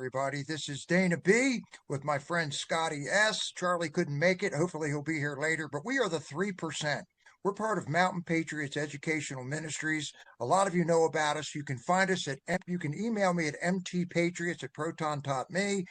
everybody. This is Dana B with my friend Scotty S. Charlie couldn't make it. Hopefully he'll be here later, but we are the 3%. We're part of Mountain Patriots Educational Ministries. A lot of you know about us. You can find us you can email me at mtpatriots@proton.me,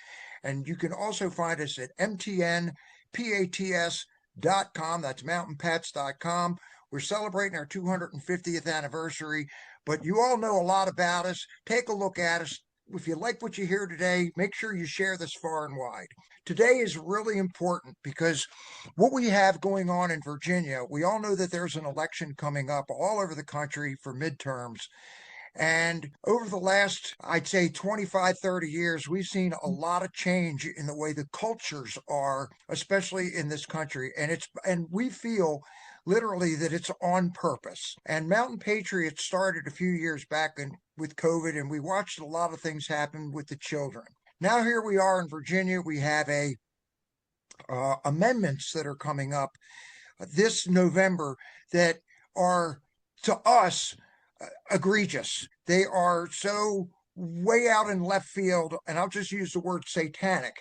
and you can also find us at mtnpats.com. That's mountainpats.com. We're celebrating our 250th anniversary, but you all know a lot about us. Take a look at us. If you like what you hear today, make sure you share this far and wide. Today is really important because what we have going on in Virginia, we all know that there's an election coming up all over the country for midterms. And over the last, I'd say 25, 30 years, we've seen a lot of change in the way the cultures are, especially in this country. And we feel literally that it's on purpose. And Mountain Patriots started a few years back with COVID, and we watched a lot of things happen with the children. Now here we are in Virginia. We have amendments that are coming up this November that are, to us, egregious. They are so way out in left field, and I'll just use the word satanic.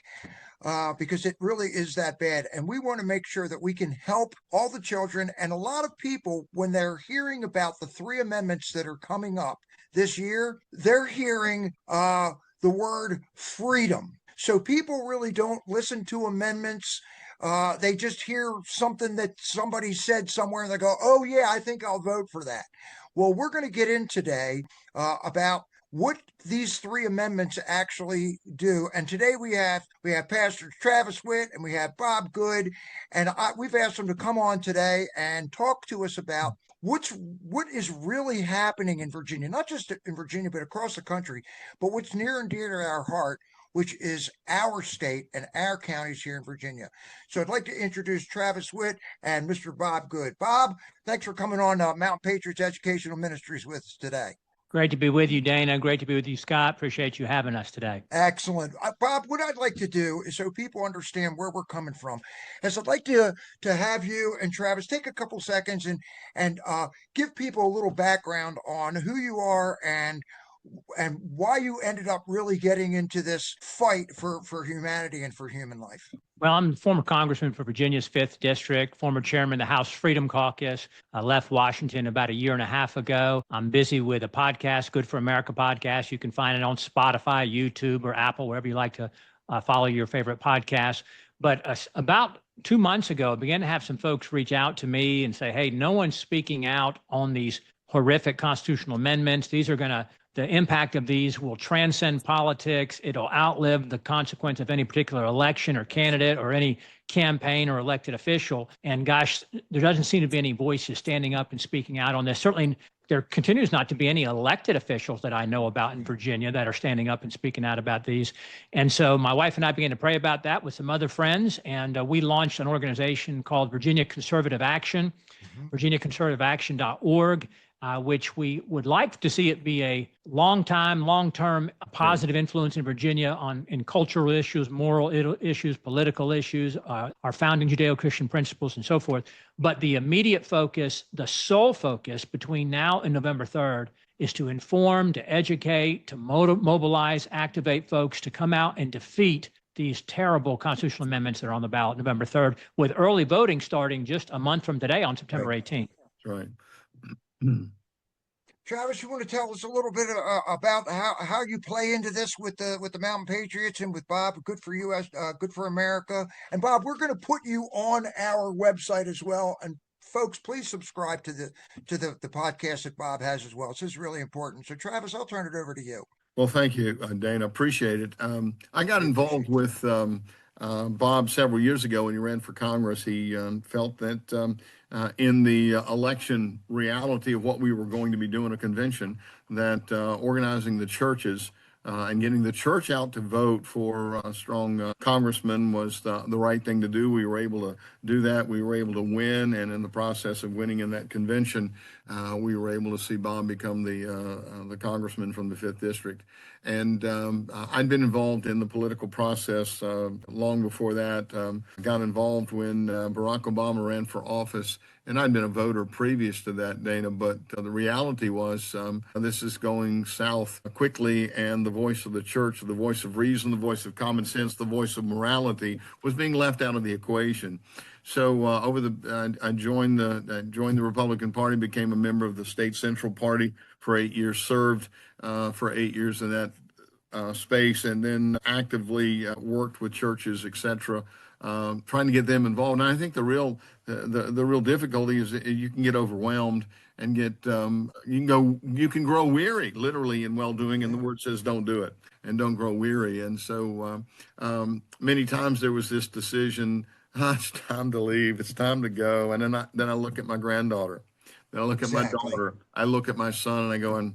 Because it really is that bad. And we want to make sure that we can help all the children. And a lot of people, when they're hearing about the 3 amendments that are coming up this year, they're hearing the word freedom. So people really don't listen to amendments. They just hear something that somebody said somewhere and they go, oh, yeah, I think I'll vote for that. Well, we're going to get in today about what these 3 amendments actually do. And today we have Pastor Travis Witt and we have Bob Good, and we've asked them to come on today and talk to us about what is really happening in Virginia, not just in Virginia, but across the country, but what's near and dear to our heart, which is our state and our counties here in Virginia. So I'd like to introduce Travis Witt and Mr. Bob Good. Bob, thanks for coming on Mountain Patriots Educational Ministries with us today. Great to be with you, Dana. Great to be with you, Scott. Appreciate you having us today. Excellent. Bob, what I'd like to do is, so people understand where we're coming from, is I'd like to have you and Travis take a couple seconds and give people a little background on who you are and why you ended up really getting into this fight for humanity and for human life. Well, I'm the former Congressman for Virginia's 5th District, former chairman of the House Freedom Caucus. I left Washington about 1.5 years ago. I'm busy with a podcast, Good for America podcast. You can find it on Spotify, YouTube, or Apple, wherever you like to follow your favorite podcast. But about 2 months ago, I began to have some folks reach out to me and say, hey, no one's speaking out on these horrific constitutional amendments. The impact of these will transcend politics. It'll outlive the consequence of any particular election or candidate or any campaign or elected official. And gosh, there doesn't seem to be any voices standing up and speaking out on this. Certainly, there continues not to be any elected officials that I know about in Virginia that are standing up and speaking out about these. And so my wife and I began to pray about that with some other friends. And we launched an organization called Virginia Conservative Action, virginiaconservativeaction.org. Which we would like to see it be a long-term positive influence in Virginia in cultural issues, moral issues, political issues, our founding Judeo-Christian principles, and so forth. But the immediate focus, the sole focus between now and November 3rd is to inform, to educate, to mobilize, activate folks to come out and defeat these terrible constitutional amendments that are on the ballot November 3rd, with early voting starting just a month from today on September 18th. That's right. Travis, you want to tell us a little bit about how you play into this with the Mountain Patriots and with Bob? Good for you, Good for America. And Bob, we're going to put you on our website as well. And folks, please subscribe to the podcast that Bob has as well. This is really important. So Travis, I'll turn it over to you. Well, thank you, Dana. Appreciate it. I got involved with Bob several years ago when he ran for Congress. He felt that in the election reality of what we were going to be doing a convention, that organizing the churches and getting the church out to vote for a strong congressman was the right thing to do. We were able to do that. We were able to win, and in the process of winning in that convention, we were able to see Bob become the congressman from the 5th District. And I'd been involved in the political process long before that. Got involved when Barack Obama ran for office and I'd been a voter previous to that, Dana, but the reality was this is going south quickly, and the voice of the church, the voice of reason, the voice of common sense, the voice of morality was being left out of the equation. So I joined the Republican Party, became a member of the state central party for 8 years, served for 8 years in that space, and then actively worked with churches, etc., trying to get them involved. And I think the real difficulty is that you can get overwhelmed and you can grow weary, literally, in well doing. And the word says, don't do it, and don't grow weary. And so many times there was this decision. It's time to leave. It's time to go. And then I look at my granddaughter. Then I look at my daughter. I look at my son, and I go,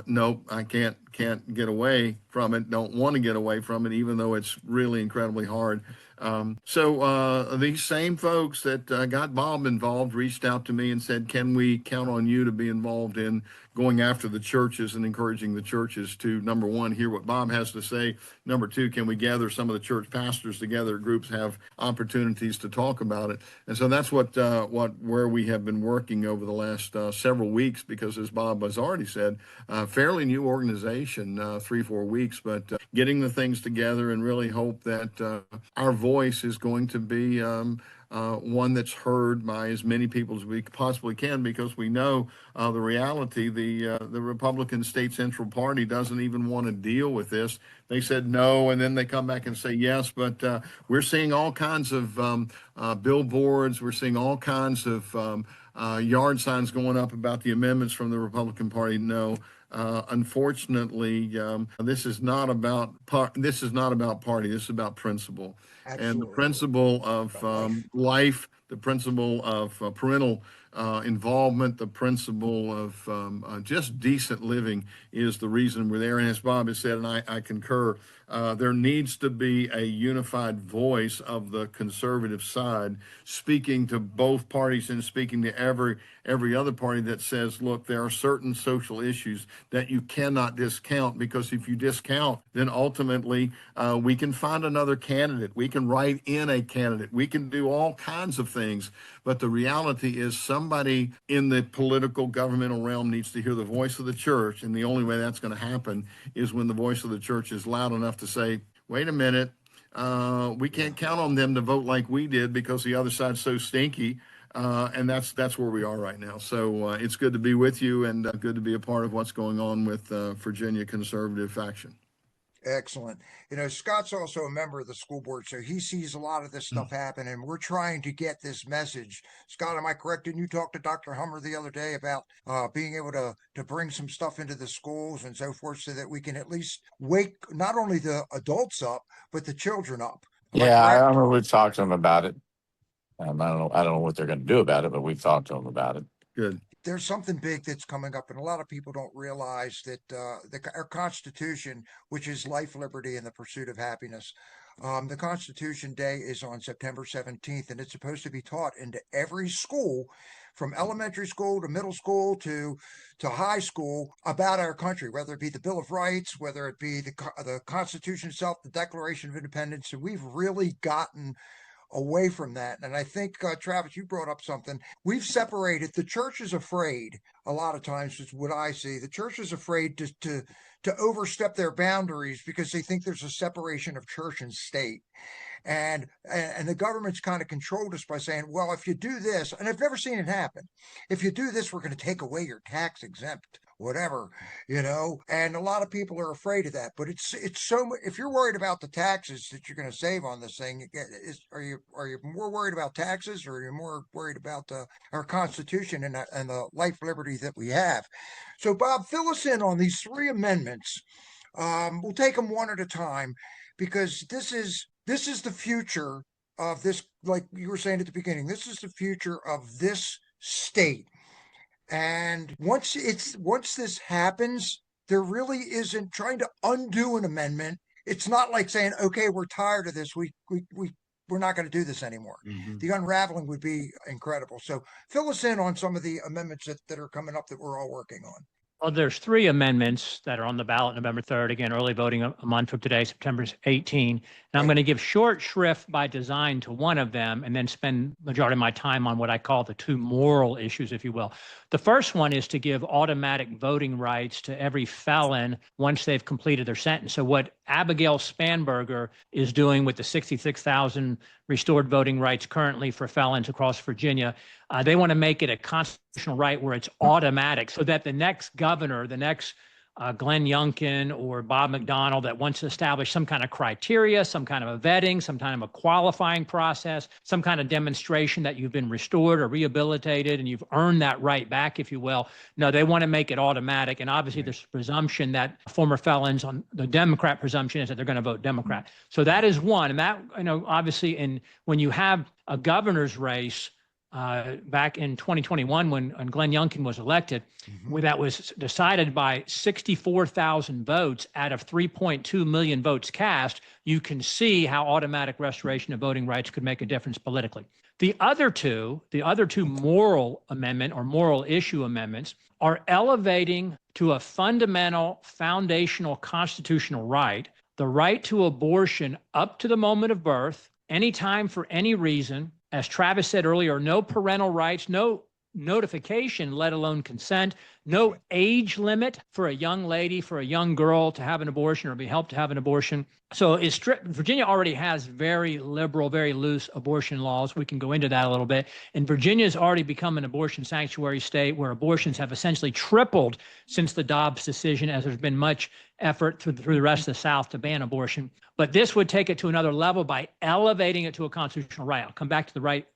nope, I can't get away from it. Don't want to get away from it, even though it's really incredibly hard. So these same folks that got Bob involved reached out to me and said, can we count on you to be involved in going after the churches and encouraging the churches to, number one, hear what Bob has to say. Number two, can we gather some of the church pastors together? Groups have opportunities to talk about it. And so that's where we have been working over the last several weeks, because as Bob has already said, fairly new organization, 3-4 weeks, but getting the things together, and really hope that our voice is going to be one that's heard by as many people as we possibly can, because we know the reality. The Republican State Central Party doesn't even want to deal with this. They said no, and then they come back and say yes. But we're seeing all kinds of billboards. We're seeing all kinds of yard signs going up about the amendments from the Republican Party. No. Unfortunately, this is not about party. This is about principle. Absolutely. And the principle of life, the principle of parental involvement, the principle of just decent living is the reason we're there. And as Bob has said, and I concur, there needs to be a unified voice of the conservative side, speaking to both parties and speaking to every other party that says, look, there are certain social issues that you cannot discount, because if you discount, then ultimately we can find another candidate. We can write in a candidate. We can do all kinds of things. But the reality is, somebody in the political governmental realm needs to hear the voice of the church. And the only way that's going to happen is when the voice of the church is loud enough to say, wait a minute, we can't count on them to vote like we did because the other side's so stinky. And that's where we are right now. So it's good to be with you, and good to be a part of what's going on with Virginia conservative faction. Excellent. Scott's also a member of the school board, so he sees a lot of this stuff happen, and we're trying to get this message. Scott, am I correct? Didn't you talk to Dr. Hummer the other day about being able to bring some stuff into the schools and so forth, so that we can at least wake not only the adults up, but the children up? Yeah, I remember we've talked to them about it. I don't know what they're going to do about it, but we've talked to them about it. Good. There's something big that's coming up, and a lot of people don't realize that our Constitution, which is life, liberty, and the pursuit of happiness, the Constitution Day is on September 17th, and it's supposed to be taught into every school, from elementary school to middle school to high school, about our country, whether it be the Bill of Rights, whether it be the Constitution itself, the Declaration of Independence. And we've really gotten away from that. And I think, Travis, you brought up something. We've separated. The church is afraid, a lot of times, is what I see. The church is afraid to overstep their boundaries, because they think there's a separation of church and state. And the government's kind of controlled us by saying, well, if you do this, and I've never seen it happen, if you do this, we're going to take away your tax exempt whatever, and a lot of people are afraid of that. But it's so, if you're worried about the taxes that you're going to save on this thing, are you more worried about taxes, or are you more worried about our Constitution and the life, liberty that we have? So, Bob, fill us in on these 3 amendments. We'll take them one at a time, because this is the future of this. Like you were saying at the beginning, this is the future of this state. And once this happens, there really isn't trying to undo an amendment. It's not like saying, okay, we're tired of this. We're not going to do this anymore. Mm-hmm. The unraveling would be incredible. So fill us in on some of the amendments that are coming up that we're all working on. Well, there's three amendments that are on the ballot November 3rd. Again, early voting a month from today, September 18. And I'm going to give short shrift by design to one of them and then spend majority of my time on what I call the two moral issues, if you will. The first one is to give automatic voting rights to every felon once they've completed their sentence. So what Abigail Spanberger is doing with the 66,000 restored voting rights currently for felons across Virginia, they want to make it a constitutional right where it's automatic so that the next governor, the next Glenn Youngkin or Bob McDonnell that wants to establish some kind of criteria, some kind of a vetting, some kind of a qualifying process, some kind of demonstration that you've been restored or rehabilitated and you've earned that right back, if you will. No, they want to make it automatic. And obviously there's presumption that former felons on the Democrat presumption is that they're going to vote Democrat. So that is one. And that, obviously when you have a governor's race, back in 2021 when Glenn Youngkin was elected, where that was decided by 64,000 votes out of 3.2 million votes cast, you can see how automatic restoration of voting rights could make a difference politically. The other two moral amendment or moral issue amendments are elevating to a fundamental foundational constitutional right, the right to abortion up to the moment of birth, anytime for any reason. As Travis said earlier, no parental rights, no notification, let alone consent, no age limit for a young lady, for a young girl to have an abortion or be helped to have an abortion. So Virginia already has very liberal, very loose abortion laws. We can go into that a little bit. And Virginia has already become an abortion sanctuary state where abortions have essentially tripled since the Dobbs decision, as there's been much effort through the rest of the South to ban abortion. But this would take it to another level by elevating it to a constitutional right. I'll come back to the right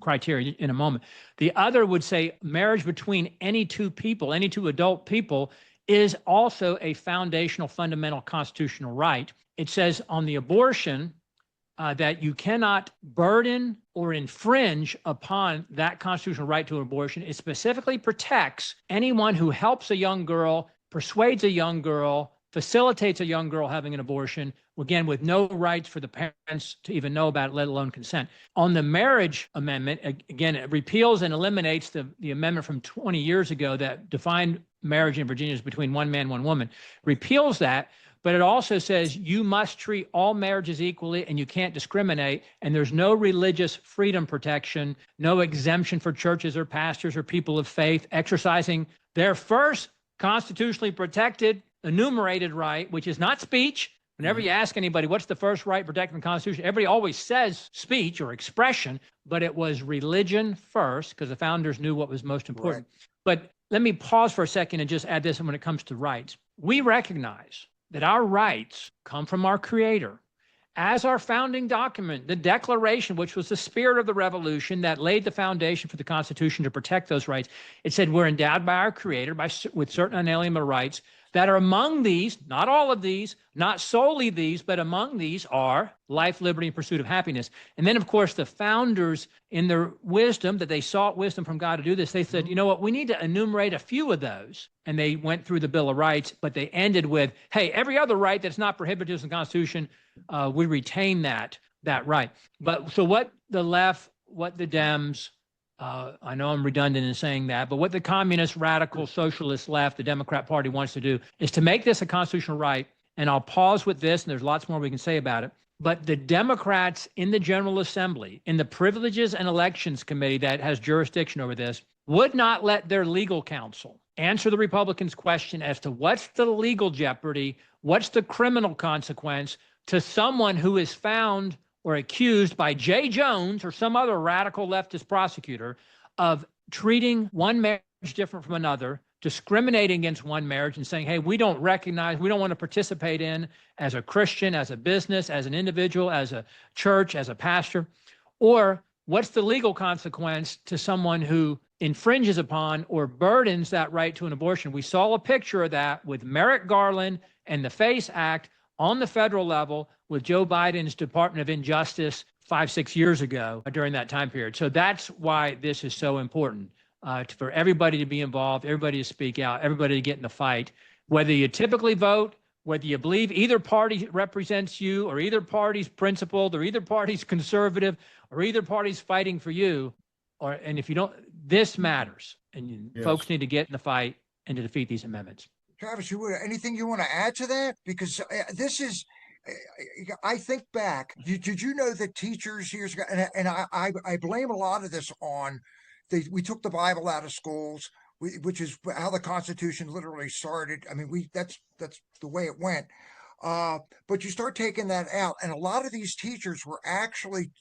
criteria in a moment. The other would say marriage between any two people, any two adult people, is also a foundational, fundamental constitutional right. It says on the abortion that you cannot burden or infringe upon that constitutional right to abortion. It specifically protects anyone who helps a young girl, persuades a young girl, facilitates a young girl having an abortion, again, with no rights for the parents to even know about it, let alone consent. On the marriage amendment, again, it repeals and eliminates the amendment from 20 years ago that defined marriage in Virginia as between one man, one woman, repeals that, but it also says you must treat all marriages equally and you can't discriminate, and there's no religious freedom protection, no exemption for churches or pastors or people of faith exercising their first constitutionally protected enumerated right, which is not speech. Whenever you ask anybody, what's the first right protected in the Constitution, everybody always says speech or expression, but it was religion first because the founders knew what was most important. Right. But let me pause for a second and just add this when it comes to rights. We recognize that our rights come from our Creator. As our founding document, the Declaration, which was the spirit of the Revolution that laid the foundation for the Constitution to protect those rights, it said we're endowed by our Creator with certain unalienable rights that are among these, not all of these, not solely these, but among these are life, liberty, and pursuit of happiness. And then, of course, the founders, in their wisdom, that they sought wisdom from God to do this, they said, you know what, we need to enumerate a few of those. And they went through the Bill of Rights, but they ended with, hey, every other right that's not prohibited in the Constitution, we retain that right. But so what the left, what the Dems, I know I'm redundant in saying that, but what the communist, radical, socialist left, the Democrat Party wants to do is to make this a constitutional right. And I'll pause with this, and there's lots more we can say about it. But the Democrats in the General Assembly, in the Privileges and Elections Committee that has jurisdiction over this, would not let their legal counsel answer the Republicans' question as to what's the legal jeopardy, what's the criminal consequence to someone who is found or accused by Jay Jones or some other radical leftist prosecutor of treating one marriage different from another, discriminating against one marriage and saying, hey, we don't recognize, we don't want to participate in as a Christian, as a business, as an individual, as a church, as a pastor. Or what's the legal consequence to someone who infringes upon or burdens that right to an abortion? We saw a picture of that with Merrick Garland and the FACE Act on the federal level with Joe Biden's Department of Injustice 5-6 years ago during that time period. So that's why this is so important for everybody to be involved, everybody to speak out, everybody to get in the fight. Whether you typically vote, whether you believe either party represents you or either party's principled or either party's conservative or either party's fighting for you, and if you don't, this matters. And folks need to get in the fight and to defeat these amendments. Travis, anything you want to add to that? Because this is, I think back. Did you know that teachers years ago, and I blame a lot of this on, we took the Bible out of schools, which is how the Constitution literally started. I mean, that's the way it went. But you start taking that out, and a lot of these teachers were actually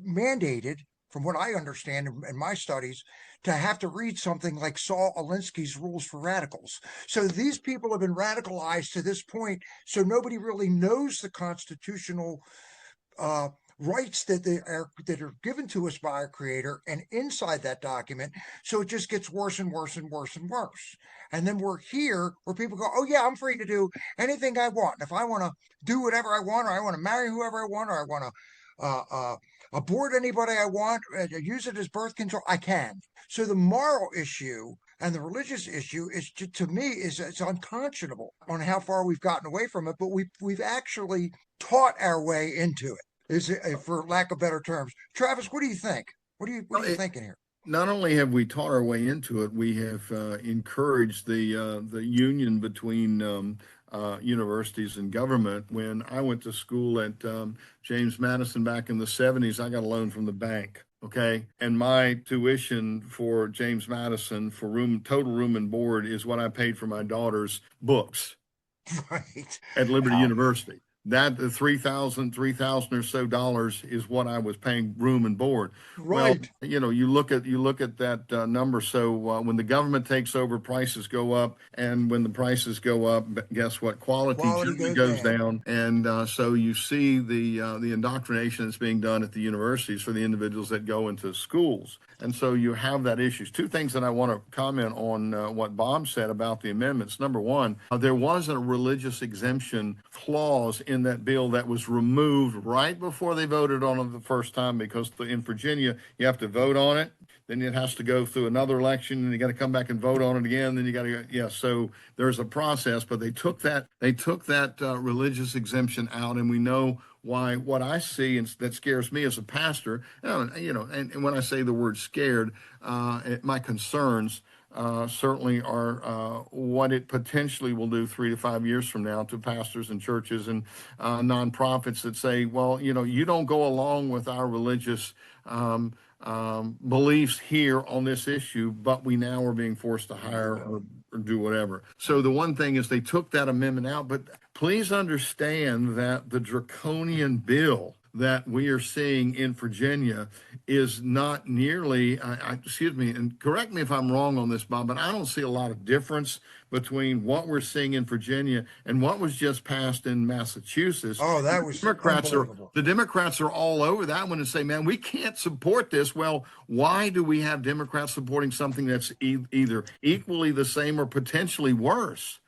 mandated, from what I understand in my studies, to have to read something like Saul Alinsky's Rules for Radicals. So these people have been radicalized to this point, so nobody really knows the constitutional rights that are given to us by our Creator, and inside that document. So it just gets worse and worse and worse and worse. And then we're here where people go, "Oh yeah, I'm free to do anything I want. If I want to do whatever I want, or I want to marry whoever I want, or I want to abort anybody I want, use it as birth control, I can." So the moral issue and the religious issue is, to me, it's unconscionable on how far we've gotten away from it. But we've actually taught our way into it, is for lack of better terms. Travis, what do you think? What are you thinking here? Not only have we taught our way into it, we have encouraged the union between universities and government. When I went to school at James Madison back in the 70s, I got a loan from the bank. Okay. And my tuition for James Madison for total room and board is what I paid for my daughter's books Right. at Liberty University. That the $3,000 or so is what I was paying room and board. Right. Well, you look at that number. So when the government takes over, prices go up, and when the prices go up, guess what? Quality generally goes down. And so you see the indoctrination that's being done at the universities for the individuals that go into schools. And so you have that issues. Two things that I want to comment on what Bob said about the amendments. Number one, there was a religious exemption clause in that bill that was removed right before they voted on it the first time, because in Virginia, you have to vote on it. Then it has to go through another election, and you got to come back and vote on it again. Then you got to, so there's a process, but they took that religious exemption out, and we know why. What I see, and that scares me as a pastor, and when I say the word scared, my concerns certainly are what it potentially will do 3 to 5 years from now to pastors and churches and nonprofits that say, well, you don't go along with our religious beliefs here on this issue, but we now are being forced to hire or do whatever. So the one thing is they took that amendment out, but please understand that the draconian bill that we are seeing in Virginia is not nearly, excuse me, and correct me if I'm wrong on this, Bob, but I don't see a lot of difference between what we're seeing in Virginia and what was just passed in Massachusetts. Oh, that was unbelievable. The Democrats are all over that one and say, man, we can't support this. Well, why do we have Democrats supporting something that's either equally the same or potentially worse?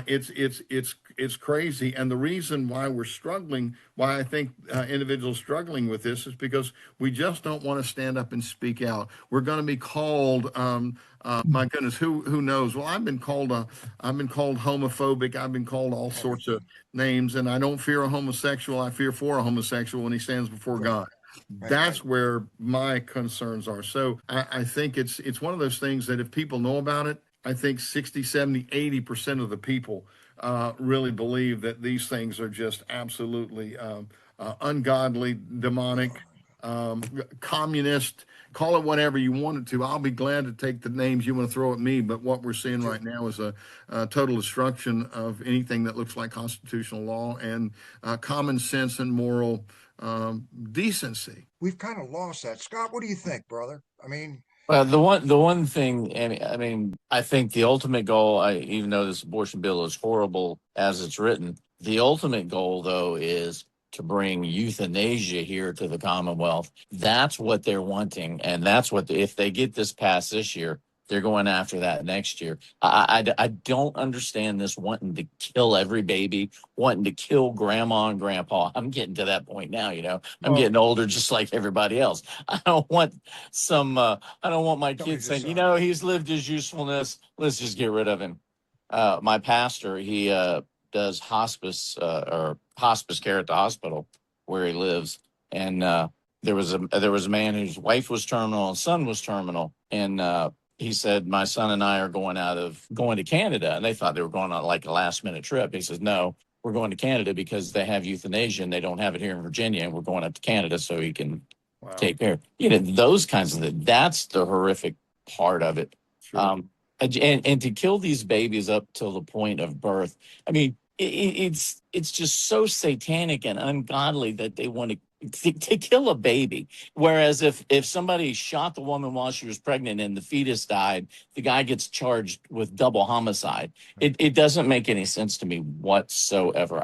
It's crazy. And the reason why we're struggling, why I think individuals struggling with this, is because we just don't want to stand up and speak out. We're going to be called, my goodness, who knows? Well, I've been called homophobic. I've been called all sorts of names, and I don't fear a homosexual. I fear for a homosexual when he stands before God. That's where my concerns are. So I think it's one of those things that if people know about it, I think 60, 70, 80% of the people really believe that these things are just absolutely ungodly, demonic, communist, call it whatever you want it to. I'll be glad to take the names you want to throw at me, but what we're seeing right now is a total destruction of anything that looks like constitutional law and common sense and moral decency. We've kind of lost that. Scott, what do you think, brother? I mean, well, the one thing, I mean, I think the ultimate goal, even though this abortion bill is horrible as it's written, the ultimate goal, though, is to bring euthanasia here to the Commonwealth. That's what they're wanting, and that's what if they get this passed this year, they're going after that next year. I don't understand this wanting to kill every baby, wanting to kill grandma and grandpa. I'm getting to that point now, I'm getting older just like everybody else. I don't want my kids saying, he's lived his usefulness. Let's just get rid of him. My pastor, he does hospice or hospice care at the hospital where he lives. And there was a man whose wife was terminal and son was terminal. And he said, my son and I are going to Canada. And they thought they were going on like a last minute trip. He says, no, we're going to Canada because they have euthanasia and they don't have it here in Virginia. And we're going up to Canada so he can take care. Those kinds of that's the horrific part of it. Sure. And to kill these babies up till the point of birth. I mean, it's just so satanic and ungodly that they want to kill a baby. Whereas if somebody shot the woman while she was pregnant and the fetus died, the guy gets charged with double homicide. It doesn't make any sense to me whatsoever.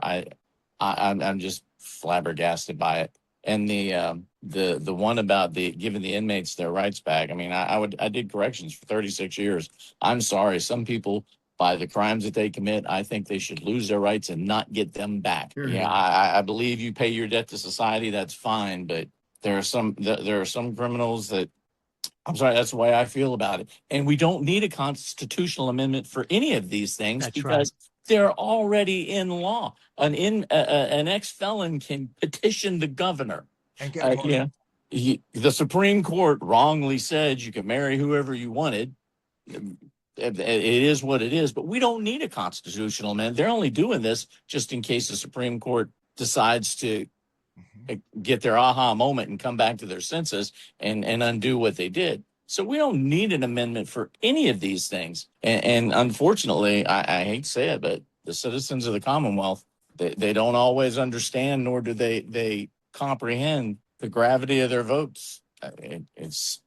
I'm just flabbergasted by it. And the one about giving the inmates their rights back. I mean, I did corrections for 36 years. I'm sorry, some people, by the crimes that they commit, I think they should lose their rights and not get them back. Sure. Yeah, I believe you pay your debt to society. That's fine, but there are some criminals that, I'm sorry, that's the way I feel about it. And we don't need a constitutional amendment for any of these things because they're already in law. An ex-felon can petition the governor. And get The Supreme Court wrongly said you can marry whoever you wanted. It is what it is, but we don't need a constitutional amendment. They're only doing this just in case the Supreme Court decides to get their aha moment and come back to their senses and undo what they did. So we don't need an amendment for any of these things. And unfortunately, I hate to say it, but the citizens of the Commonwealth, they don't always understand, nor do they comprehend the gravity of their votes. It's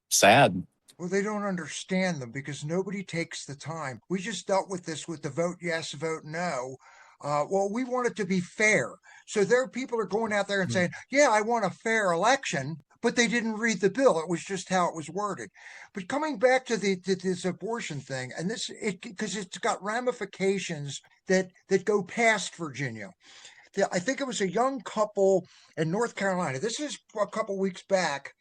sad. Well, they don't understand them because nobody takes the time. We just dealt with this with the vote yes, vote no. Well, we want it to be fair. So there are people are going out there and saying, yeah, I want a fair election, but they didn't read the bill. It was just how it was worded. But coming back to this abortion thing, and because it's got ramifications that go past Virginia. I think it was a young couple in North Carolina. This is a couple weeks back.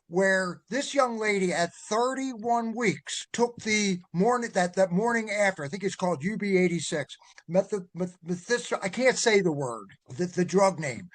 Where this young lady at 31 weeks took the morning that morning after, I think it's called UB86, I can't say the word, the drug name.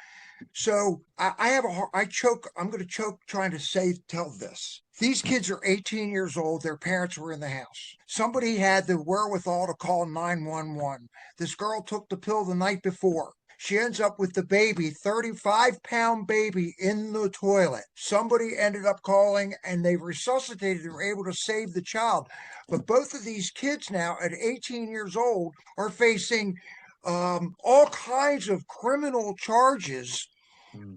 So I choke. I'm going to choke trying to tell this. These kids are 18 years old. Their parents were in the house. Somebody had the wherewithal to call 911. This girl took the pill the night before. She ends up with the baby, 35-pound baby in the toilet. Somebody ended up calling and they resuscitated. They were able to save the child. But both of these kids now at 18 years old are facing all kinds of criminal charges.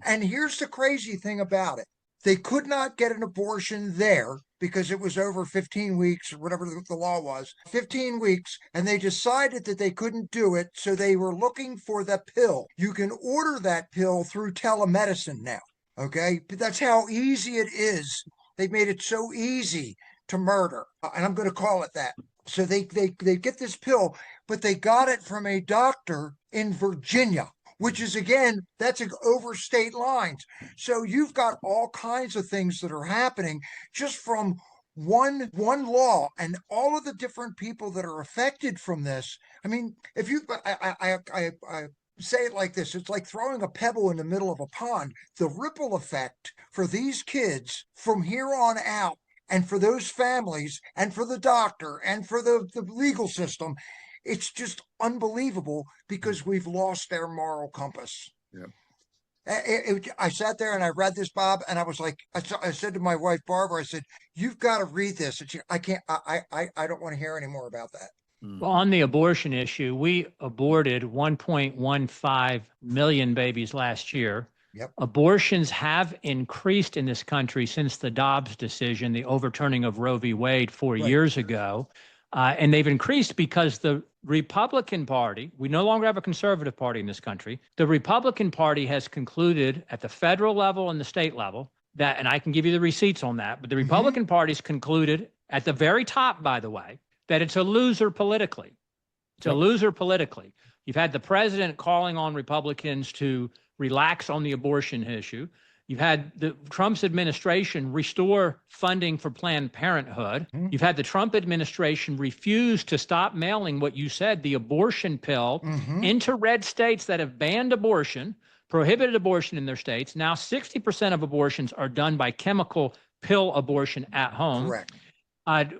And here's the crazy thing about it. They could not get an abortion there because it was over 15 weeks or whatever the law was, 15 weeks, and they decided that they couldn't do it, so they were looking for the pill. You can order that pill through telemedicine now, okay? But that's how easy it is. They made it so easy to murder, and I'm going to call it that. So they get this pill, but they got it from a doctor in Virginia, which is, again, that's over state lines. So you've got all kinds of things that are happening just from one law and all of the different people that are affected from this. I mean, if you, I say it like this, it's like throwing a pebble in the middle of a pond. The ripple effect for these kids from here on out, and for those families, and for the doctor, and for the legal system, it's just unbelievable because we've lost our moral compass. Yeah. I sat there and I read this, Bob, and I was like, I said to my wife, Barbara, I said, you've got to read this. And I don't want to hear any more about that. Well, on the abortion issue, we aborted 1.15 million babies last year. Yep. Abortions have increased in this country since the Dobbs decision, the overturning of Roe v. Wade 4 years ago. And they've increased because the Republican Party, we no longer have a conservative party in this country. The Republican Party has concluded at the federal level and the state level that, and I can give you the receipts on that, but the Republican Party's concluded at the very top, by the way, that it's a loser politically. It's a loser politically. You've had the president calling on Republicans to relax on the abortion issue. You've had the Trump's administration restore funding for Planned Parenthood. You've had the Trump administration refuse to stop mailing what you said, the abortion pill, into red states that have banned abortion, prohibited abortion in their states. Now 60% of abortions are done by chemical pill abortion at home. Correct.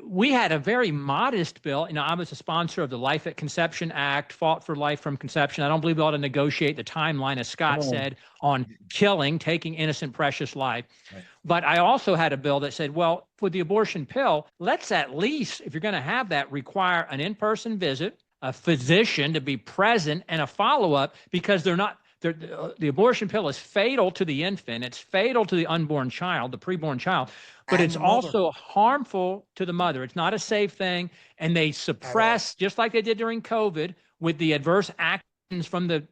We had a very modest bill. I was a sponsor of the Life at Conception Act, fought for life from conception. I don't believe we ought to negotiate the timeline, as Scott said, on killing, taking innocent, precious life. Right. But I also had a bill that said, well, for the abortion pill, let's at least, if you're going to have that, require an in-person visit, a physician to be present, and a follow-up, because the abortion pill is fatal to the infant. It's fatal to the unborn child, the preborn child, but And it's the mother. also harmful to the mother. It's not a safe thing. And they suppress, just like they did during COVID with the adverse actions from the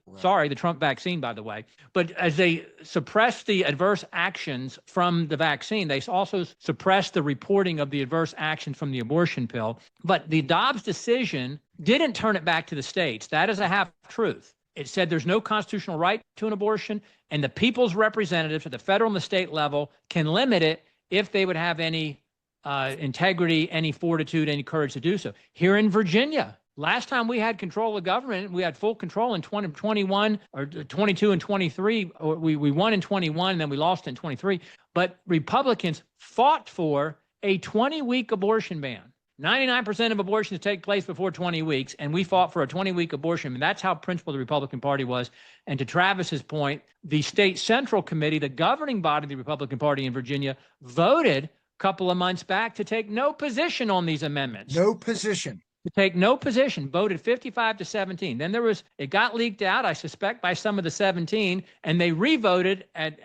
Trump vaccine, by the way. But as they suppress the adverse actions from the vaccine, they also suppress the reporting of the adverse actions from the abortion pill. But the Dobbs decision didn't turn it back to the states. That is a half truth. It said there's no constitutional right to an abortion, and the people's representatives at the federal and the state level can limit it if they would have any integrity, any fortitude, any courage to do so. Here in Virginia, last time we had control of government, we had full control in 2021 or 22 and 23. We won in 21, and then we lost in 23. But Republicans fought for a 20-week abortion ban. 99% of abortions take place before 20 weeks, and we fought for a 20-week abortion. And that's how principled the Republican Party was. And to Travis's point, the state central committee, the governing body of the Republican Party in Virginia, voted a couple of months back to take no position on these amendments. No position. To take no position, voted 55-17. Then it got leaked out, I suspect, by some of the 17, and they re-voted at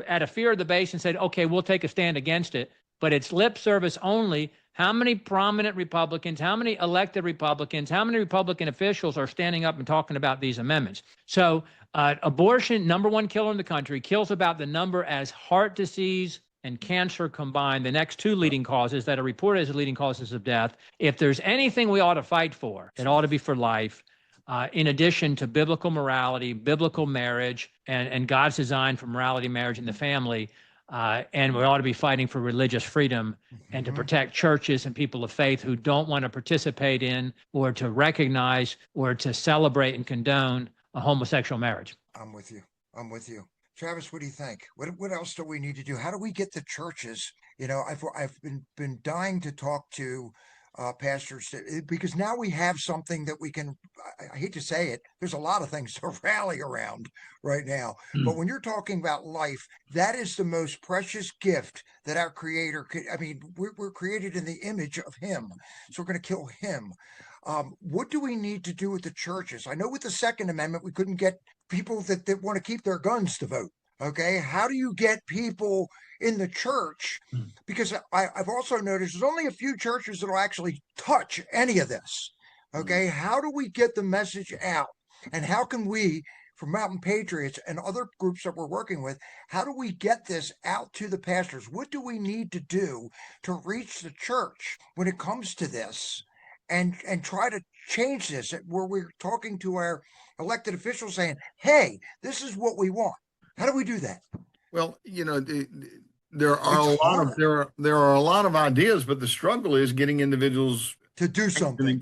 a fear of the base and said, okay, we'll take a stand against it. But it's lip service only. How many prominent Republicans, how many elected Republicans, how many Republican officials are standing up and talking about these amendments? So abortion, number one killer in the country, kills about the number as heart disease and cancer combined, the next two leading causes that are reported as the leading causes of death. If there's anything we ought to fight for, it ought to be for life. In addition to biblical morality, biblical marriage, and God's design for morality, marriage, and the family. And we ought to be fighting for religious freedom and to protect churches and people of faith who don't want to participate in or to recognize or to celebrate and condone a homosexual marriage. I'm with you. Travis, what do you think? What else do we need to do? How do we get the churches? I've been dying to talk to pastors, because now we have something that we can, I hate to say it, there's a lot of things to rally around right now. But when you're talking about life, that is the most precious gift that our Creator could. We're created in the image of Him, so we're going to kill Him. What do we need to do with the churches? I know with the Second Amendment, we couldn't get people that want to keep their guns to vote. Okay, how do you get people in the church? Because I've also noticed there's only a few churches that will actually touch any of this. Okay, how do we get the message out? And how can we, from Mountain Patriots and other groups that we're working with, how do we get this out to the pastors? What do we need to do to reach the church when it comes to this? And try to change this, where we're talking to our elected officials saying, hey, this is what we want. How do we do that? Well, there are a lot of ideas, but the struggle is getting individuals to do something.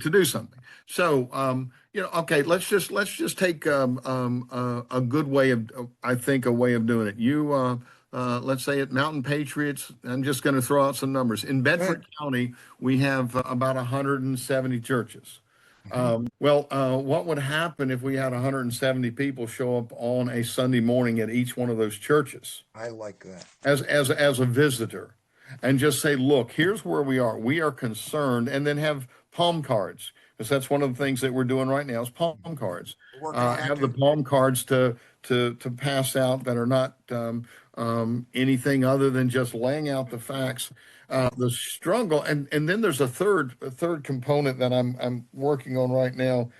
So, okay, let's just take a good way of, I think, a way of doing it. Let's say at Mountain Patriots, I'm just going to throw out some numbers. In Bedford County, we have about 170 churches. What would happen if we had 170 people show up on a Sunday morning at each one of those churches? I like that. As a visitor, and just say, look, here's where we are. We are concerned, and then have palm cards, because that's one of the things that we're doing right now is palm cards. Have the palm cards to pass out that are not anything other than just laying out the facts. The struggle, and then there's a third component that I'm working on right now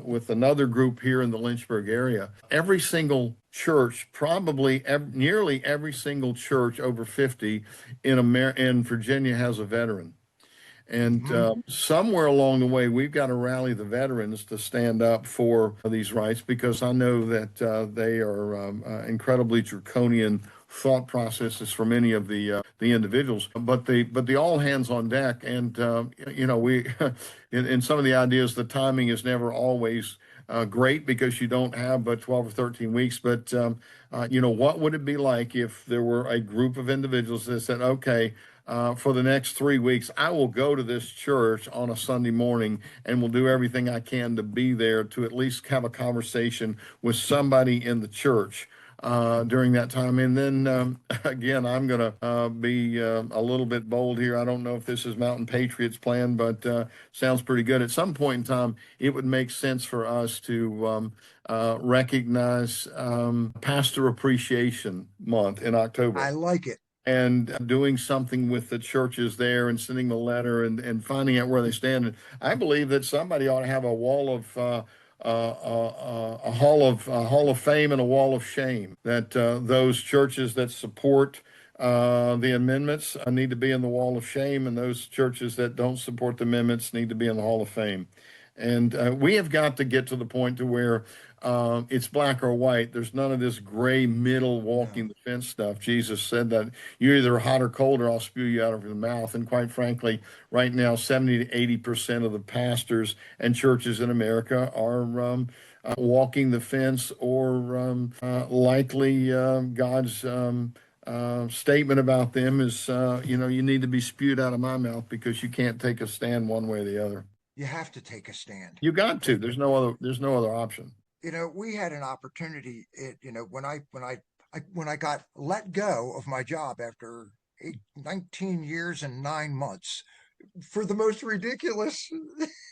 with another group here in the Lynchburg area. Every single church, nearly every single church over 50 in Virginia has a veteran. And somewhere along the way, we've got to rally the veterans to stand up for these rights, because I know that they are incredibly draconian thought processes for many of the individuals, but the all hands on deck. And we in some of the ideas, the timing is never always great because you don't have but 12 or 13 weeks. But, what would it be like if there were a group of individuals that said, okay, for the next 3 weeks, I will go to this church on a Sunday morning and will do everything I can to be there to at least have a conversation with somebody in the church during that time. And then again, I'm going to be a little bit bold here. I don't know if this is Mountain Patriots plan, but sounds pretty good. At some point in time, it would make sense for us to recognize Pastor Appreciation Month in October. I like it. And doing something with the churches there and sending a letter and finding out where they stand. And I believe that somebody ought to have a wall of a hall of fame and a wall of shame. That those churches that support the amendments need to be in the wall of shame, and those churches that don't support the amendments need to be in the hall of fame. And we have got to get to the point to where it's black or white. There's none of this gray middle walking the fence stuff. Jesus said that you're either hot or cold or I'll spew you out of your mouth. And quite frankly, right now, 70 to 80% of the pastors and churches in America are walking the fence, or likely God's statement about them is, you need to be spewed out of my mouth because you can't take a stand one way or the other. You have to take a stand. You got to. There's no other option. We had an opportunity. When I got let go of my job after 19 years and 9 months for the most ridiculous,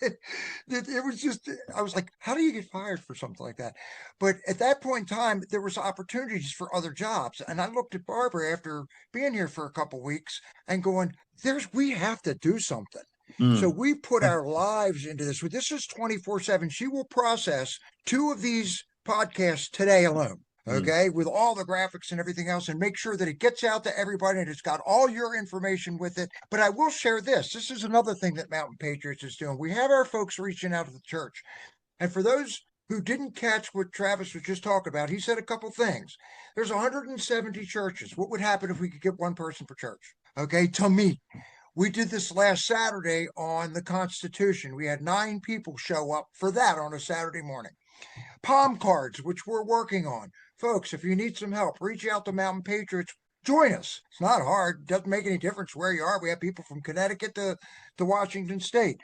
it was just, I was like, how do you get fired for something like that? But at that point in time, there was opportunities for other jobs. And I looked at Barbara after being here for a couple of weeks and going, we have to do something. So we put our lives into this. This is 24/7. She will process 2 of these podcasts today alone, okay, with all the graphics and everything else, and make sure that it gets out to everybody and it's got all your information with it. But I will share this. This is another thing that Mountain Patriots is doing. We have our folks reaching out to the church. And for those who didn't catch what Travis was just talking about, he said a couple things. There's 170 churches. What would happen if we could get one person per church? Okay, to meet. We did this last Saturday on the Constitution. We had 9 people show up for that on a Saturday morning. Palm cards, which we're working on. Folks, if you need some help, reach out to Mountain Patriots. Join us. It's not hard. It doesn't make any difference where you are. We have people from Connecticut to Washington State.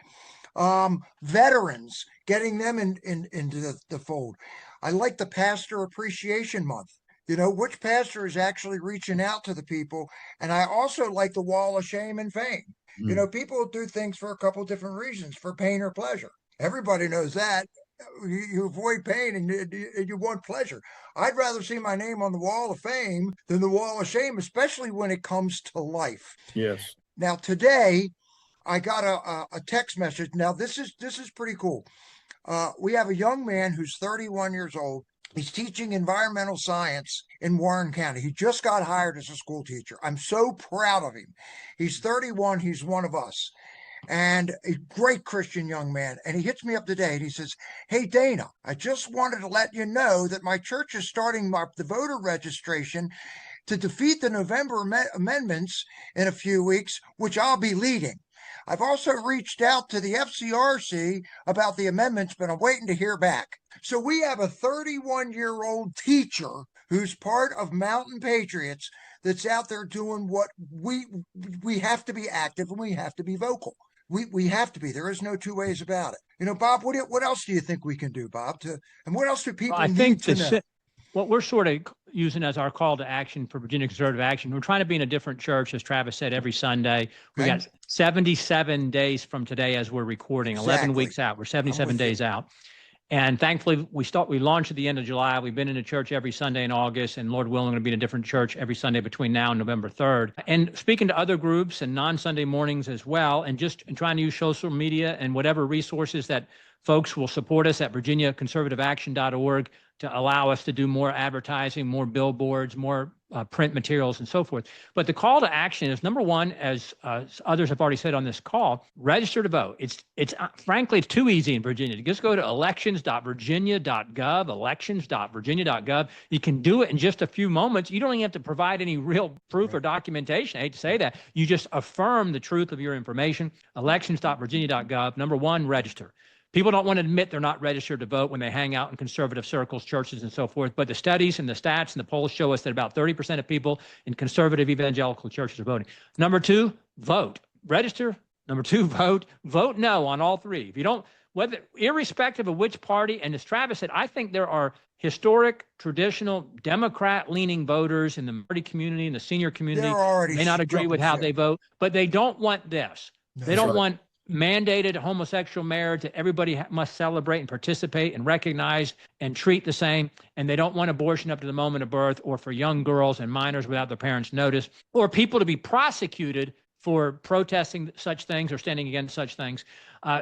Veterans, getting them into the fold. I like the Pastor Appreciation Month. Which pastor is actually reaching out to the people. And I also like the wall of shame and fame. People do things for a couple different reasons, for pain or pleasure. Everybody knows that. You avoid pain and you want pleasure. I'd rather see my name on the wall of fame than the wall of shame, especially when it comes to life. Yes. Now, today, I got a text message. Now, this is pretty cool. We have a young man who's 31 years old. He's teaching environmental science in Warren County. He just got hired as a school teacher. I'm so proud of him. He's 31. He's one of us. And a great Christian young man. And he hits me up today and he says, "Hey, Dana, I just wanted to let you know that my church is starting the voter registration to defeat the November amendments in a few weeks, which I'll be leading. I've also reached out to the FCRC about the amendments, but I'm waiting to hear back." So we have a 31-year-old teacher who's part of Mountain Patriots that's out there doing what we have to be active and we have to be vocal. We have to be. There is no 2 ways about it. Bob, what else do you think we can do, Bob? And what else do people need to know? What we're sort of using as our call to action for Virginia Conservative Action, we're trying to be in a different church, as Travis said, every Sunday. We got 77 days from today as we're recording, 11 weeks out. We're 77 days out. And thankfully, we launched at the end of July. We've been in a church every Sunday in August, and Lord willing, we're going to be in a different church every Sunday between now and November 3rd. And speaking to other groups and non-Sunday mornings as well, and trying to use social media and whatever resources that folks will support us at virginiaconservativeaction.org to allow us to do more advertising, more billboards, more print materials, and so forth. But the call to action is, number one, as others have already said on this call, register to vote. It's frankly, it's too easy in Virginia. Just go to elections.virginia.gov, elections.virginia.gov. You can do it in just a few moments. You don't even have to provide any real proof or documentation. I hate to say that. You just affirm the truth of your information. Elections.virginia.gov. Number one, register. People don't want to admit they're not registered to vote when they hang out in conservative circles, churches, and so forth. But the studies and the stats and the polls show us that about 30% of people in conservative evangelical churches are voting. Number two, vote. Register. Number two, vote. Vote no on all three. If you don't, whether irrespective of which party, and as Travis said, I think there are historic, traditional, Democrat-leaning voters in the minority community, in the senior community, may not agree with how they vote, but they don't want this. They don't want mandated homosexual marriage that everybody must celebrate and participate and recognize and treat the same. And they don't want abortion up to the moment of birth, or for young girls and minors without their parents' notice, or people to be prosecuted for protesting such things or standing against such things.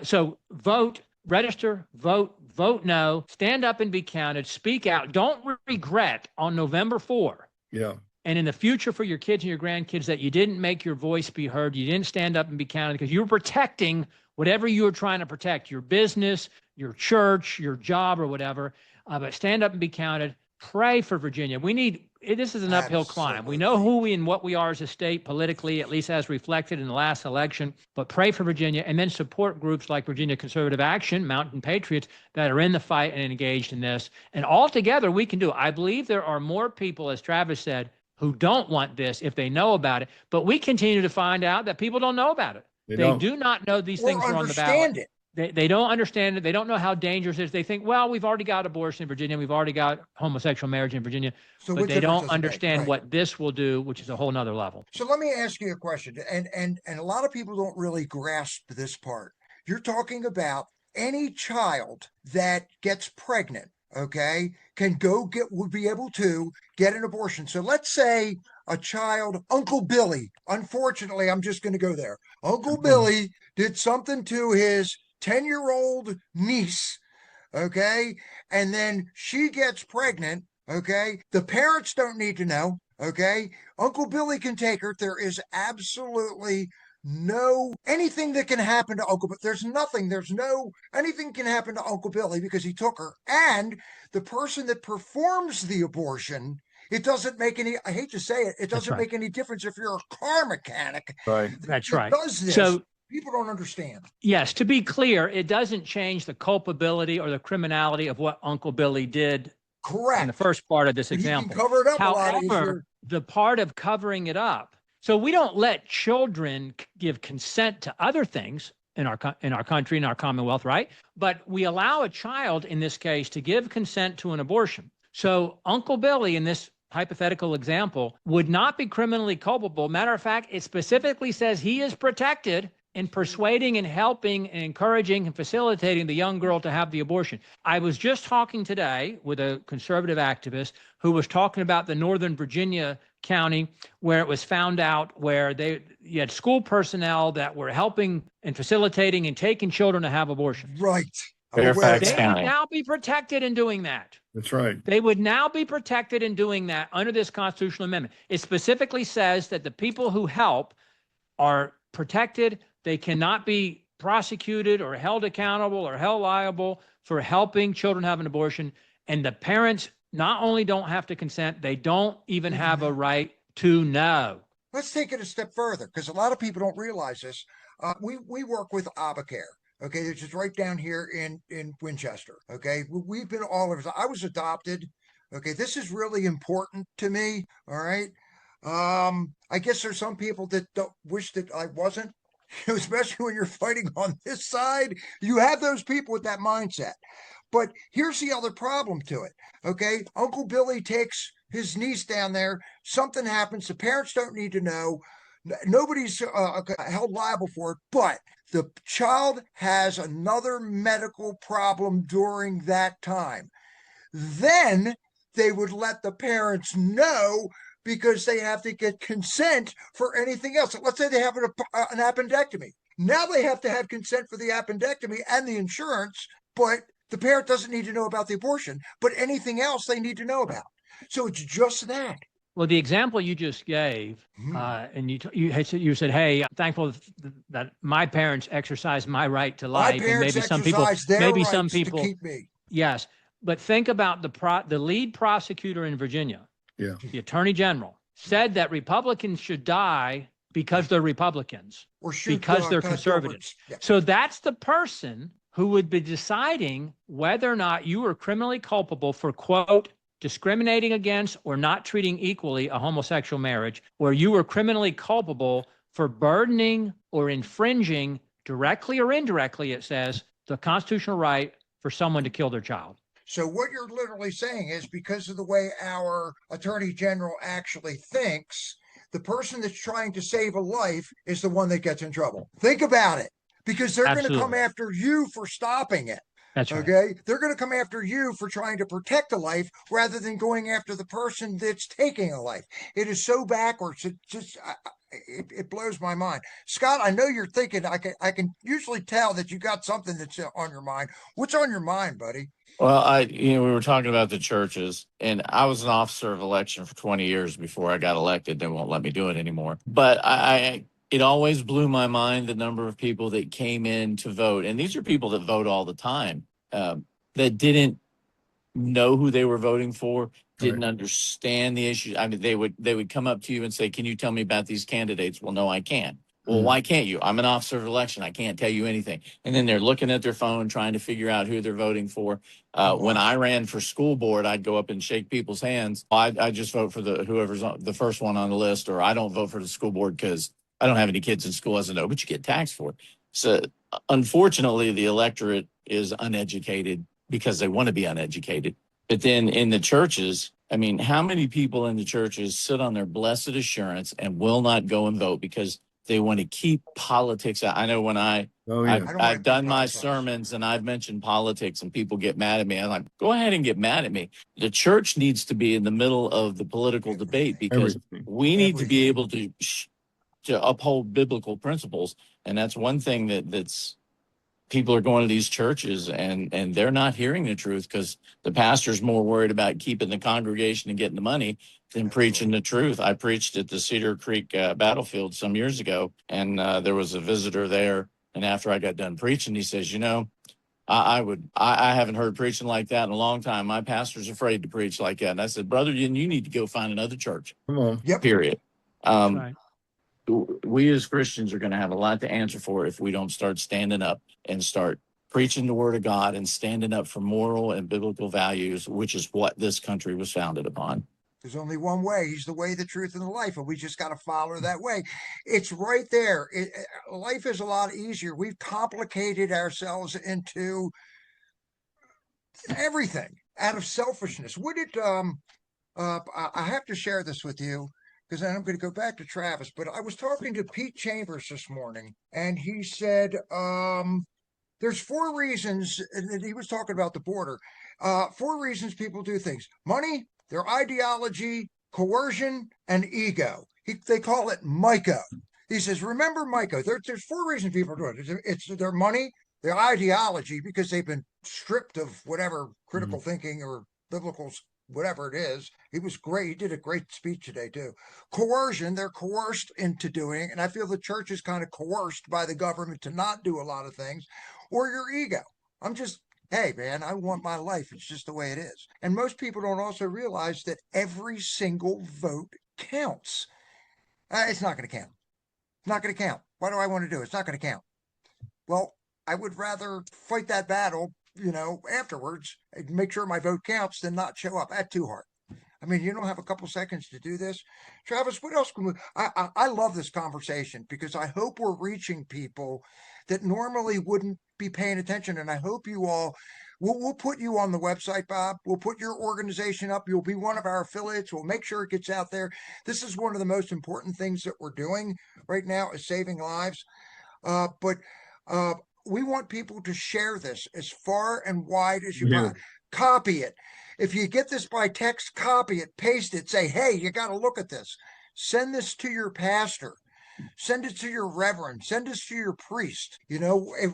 So vote, register, vote no, stand up and be counted, speak out. Don't regret on November 4. Yeah. And in the future for your kids and your grandkids that you didn't make your voice be heard, you didn't stand up and be counted, because you were protecting whatever you were trying to protect, your business, your church, your job, or whatever. But stand up and be counted. Pray for Virginia. This is an uphill climb. We know who we and what we are as a state politically, at least as reflected in the last election, but pray for Virginia, and then support groups like Virginia Conservative Action, Mountain Patriots, that are in the fight and engaged in this. And all together we can do it. I believe there are more people, as Travis said, who don't want this if they know about it, but we continue to find out that people don't know about it. They do not know these things are on the ballot. They don't understand it. They don't know how dangerous it is. They think, well, we've already got abortion in Virginia. We've already got homosexual marriage in Virginia. So but they don't understand what this will do, which is a whole nother level. So let me ask you a question. And a lot of people don't really grasp this part. You're talking about any child that gets pregnant, okay, would be able to get an abortion. So let's say a child, Uncle Billy, unfortunately, I'm just going to go there. Uncle Billy did something to his 10-year-old niece, okay, and then she gets pregnant, okay. The parents don't need to know, okay. Uncle Billy can take her. There is absolutely anything that can happen to Uncle, but anything can happen to Uncle Billy because he took her. And the person that performs the abortion, it doesn't make any, I hate to say it, it doesn't make any difference if you're a car mechanic. Right. That's right. Does this. So people don't understand. Yes, to be clear, it doesn't change the culpability or the criminality of what Uncle Billy did. Correct. In the first part of this example. Cover it up. However, the part of covering it up. So we don't let children give consent to other things in our country, in our Commonwealth, right? But we allow a child, in this case, to give consent to an abortion. So Uncle Billy, in this hypothetical example, would not be criminally culpable. Matter of fact, it specifically says he is protected in persuading and helping and encouraging and facilitating the young girl to have the abortion. I was just talking today with a conservative activist who was talking about the Northern Virginia county where it was found out where you had school personnel that were helping and facilitating and taking children to have abortion. Right. Fairfax They County would now be protected in doing that. That's right. They would now be protected in doing that under this constitutional amendment. It specifically says that the people who help are protected. They cannot be prosecuted or held accountable or held liable for helping children have an abortion. And the parents not only don't have to consent, they don't even have a right to know. Let's take it a step further, because a lot of people don't realize this. We work with Obamacare, okay, which is right down here in Winchester, okay. We've been all over. I was adopted, okay. This is really important to me, all right. I guess there's some people that don't wish that I wasn't, especially when you're fighting on this side. You have those people with that mindset. But here's the other problem to it, okay? Uncle Billy takes his niece down there. Something happens. The parents don't need to know. Nobody's held liable for it. But the child has another medical problem during that time. Then they would let the parents know, because they have to get consent for anything else. Let's say they have an appendectomy. Now they have to have consent for the appendectomy and the insurance, but the parent doesn't need to know about the abortion, but anything else they need to know about. So it's just that. Well, the example you just gave, and you said, "Hey, I'm thankful that my parents exercised my right to life." My parents and maybe some people, to keep me. Yes, but think about the lead prosecutor in Virginia. Yeah. The attorney general said that Republicans should die because they're Republicans, Or should because they're conservatives. Yeah. So that's the person who would be deciding whether or not you were criminally culpable for, quote, discriminating against or not treating equally a homosexual marriage, where you were criminally culpable for burdening or infringing directly or indirectly, it says, the constitutional right for someone to kill their child. So what you're literally saying is, because of the way our attorney general actually thinks, the person that's trying to save a life is the one that gets in trouble. Think about it, because they're going to come after you for stopping it. That's right. Okay. They're going to come after you for trying to protect a life rather than going after the person that's taking a life. It is so backwards. It blows my mind. Scott, I know you're thinking, I can usually tell that you got something that's on your mind. What's on your mind, buddy? Well, we were talking about the churches, and I was an officer of election for 20 years before I got elected. They won't let me do it anymore. But it always blew my mind, the number of people that came in to vote. And these are people that vote all the time, that didn't know who they were voting for, didn't understand the issues. I mean, they would come up to you and say, "Can you tell me about these candidates?" Well, no, I can't. Well, why can't you? I'm an officer of election. I can't tell you anything. And then they're looking at their phone, trying to figure out who they're voting for. When I ran for school board, I'd go up and shake people's hands. I just vote for whoever's the first one on the list, or I don't vote for the school board because I don't have any kids in school. I said, no, but you get taxed for it. So unfortunately, the electorate is uneducated because they want to be uneducated. But then in the churches, I mean, how many people in the churches sit on their blessed assurance and will not go and vote because they want to keep politics out? I know when I've done my sermons and I've mentioned politics and people get mad at me. I'm like, go ahead and get mad at me. The church needs to be in the middle of the political debate because we need to be able to uphold biblical principles. And that's one thing that's people are going to these churches and they're not hearing the truth because the pastor's more worried about keeping the congregation and getting the money than preaching the truth. I preached at the Cedar Creek battlefield some years ago, and there was a visitor there. And after I got done preaching, he says, I haven't heard preaching like that in a long time. My pastor's afraid to preach like that. And I said, brother, you need to go find another church. Come on. Yep. Period. Right. We as Christians are going to have a lot to answer for if we don't start standing up and start preaching the word of God and standing up for moral and biblical values, which is what this country was founded upon. There's only one way. He's the way, the truth, and the life, and we just got to follow that way. It's right there. Life is a lot easier. We've complicated ourselves into everything out of selfishness. I have to share this with you, because then I'm going to go back to Travis, but I was talking to Pete Chambers this morning, and he said there's 4 reasons, and he was talking about the border, 4 reasons people do things: money, their ideology, coercion, and ego. They call it MICO. He says, remember MICO. There's 4 reasons people do it. It's their money, their ideology, because they've been stripped of whatever critical thinking or biblical, whatever it is. He was great. He did a great speech today, too. Coercion, they're coerced into doing it. And I feel the church is kind of coerced by the government to not do a lot of things. Or your ego. Hey, man, I want my life. It's just the way it is. And most people don't also realize that every single vote counts. It's not going to count. It's not going to count. What do I want to do? It's not going to count. Well, I would rather fight that battle, afterwards, and make sure my vote counts than not show up. That's too hard. I mean, you don't have a couple seconds to do this. Travis, what else can we... I love this conversation because I hope we're reaching people that normally wouldn't be paying attention. And I hope you all, we'll put you on the website, Bob. We'll put your organization up. You'll be one of our affiliates. We'll make sure it gets out there. This is one of the most important things that we're doing right now, is saving lives. But we want people to share this as far and wide as you can. Copy it. If you get this by text, copy it, paste it, say, hey, you got to look at this. Send this to your pastor. Send it to your reverend. Send this to your priest. If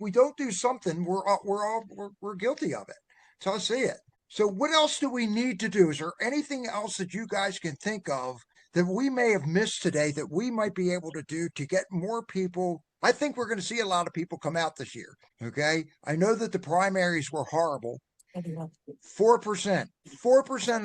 we don't do something, we're guilty of it. So I see it. So what else do we need to do? Is there anything else that you guys can think of that we may have missed today that we might be able to do to get more people? I think we're going to see a lot of people come out this year. Okay. I know that the primaries were horrible. 4%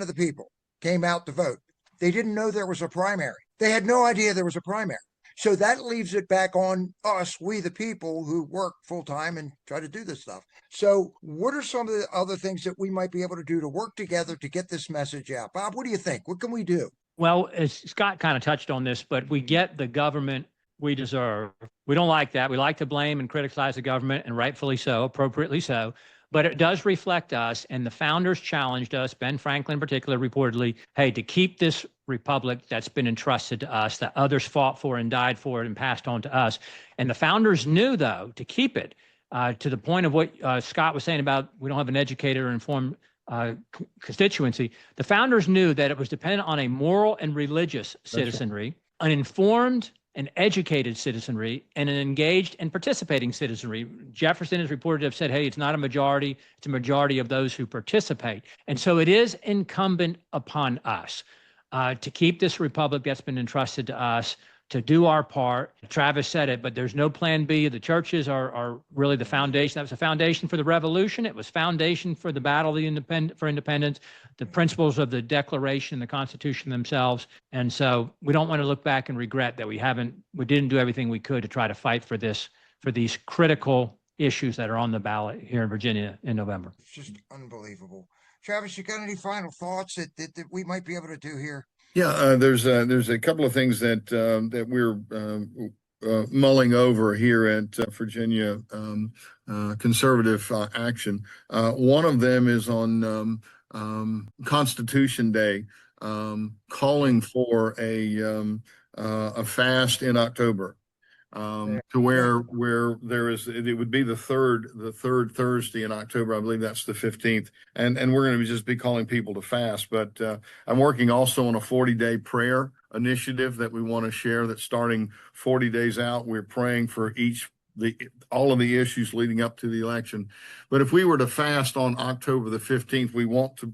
of the people came out to vote. They didn't know there was a primary. They had no idea there was a primary. So that leaves it back on us, we the people who work full time and try to do this stuff. So what are some of the other things that we might be able to do to work together to get this message out? Bob, what do you think? What can we do? Well, as Scott kind of touched on this, but we get the government we deserve. We don't like that. We like to blame and criticize the government, and rightfully so, appropriately so. But it does reflect us, and the founders challenged us, Ben Franklin in particular, reportedly, hey, to keep this republic that's been entrusted to us, that others fought for and died for and passed on to us. And the founders knew, though, to keep it, to the point of what Scott was saying about we don't have an educated or informed constituency, the founders knew that it was dependent on a moral and religious citizenry, an informed and educated citizenry, and an engaged and participating citizenry. Jefferson is reported to have said, hey, it's not a majority, it's a majority of those who participate. And so it is incumbent upon us to keep this republic that's been entrusted to us, to do our part. Travis said it, but there's no plan B. The churches are really the foundation. That was the foundation for the revolution. It was foundation for the battle for independence, the principles of the Declaration, the Constitution themselves. And so we don't want to look back and regret that we didn't do everything we could to try to fight for these critical issues that are on the ballot here in Virginia in November. It's just unbelievable. Travis, you got any final thoughts that we might be able to do here? Yeah, there's a couple of things that we're mulling over here at Virginia Conservative Action. One of them is on Constitution Day, calling for a fast in October. To where there is, it would be the third Thursday in October. I believe that's the 15th. And we're going to just be calling people to fast. But I'm working also on a 40-day prayer initiative that we want to share, that's starting 40 days out. We're praying for all of the issues leading up to the election. But if we were to fast on October the 15th,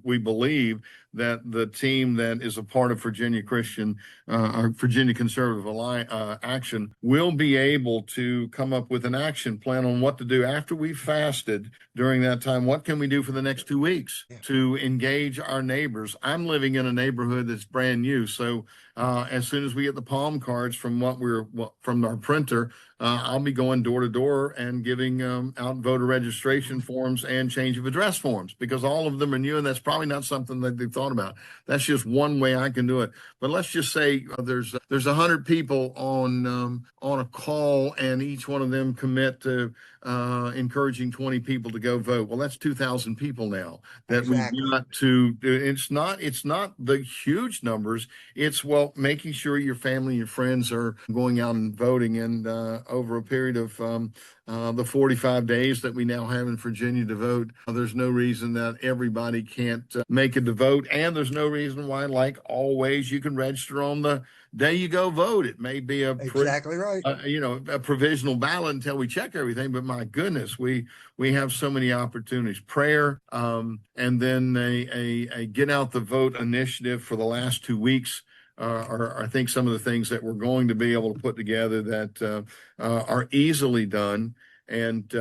we believe that the team that is a part of Virginia Virginia Conservative Action will be able to come up with an action plan on what to do after we've fasted during that time. What can we do for the next 2 weeks to engage our neighbors? I'm living in a neighborhood that's brand new. So as soon as we get the palm cards from from our printer, I'll be going door to door and giving out voter registration forms and change of address forms, because all of them are new, and that's probably not something that they've thought about. That's just one way I can do it. But let's just say there's 100 people on a call, and each one of them commit to encouraging 20 people to go vote. Well, that's 2,000 people now that we've got to do. It's not the huge numbers. It's making sure your family, your friends are going out and voting. And over a period of the 45 days that we now have in Virginia to vote, there's no reason that everybody can't make it to vote. And there's no reason why, like always, you can register on the day you go vote. It may be exactly right. A provisional ballot until we check everything. But my goodness, we have so many opportunities. Prayer, and then a get out the vote initiative for the last 2 weeks. Are I think some of the things that we're going to be able to put together that are easily done and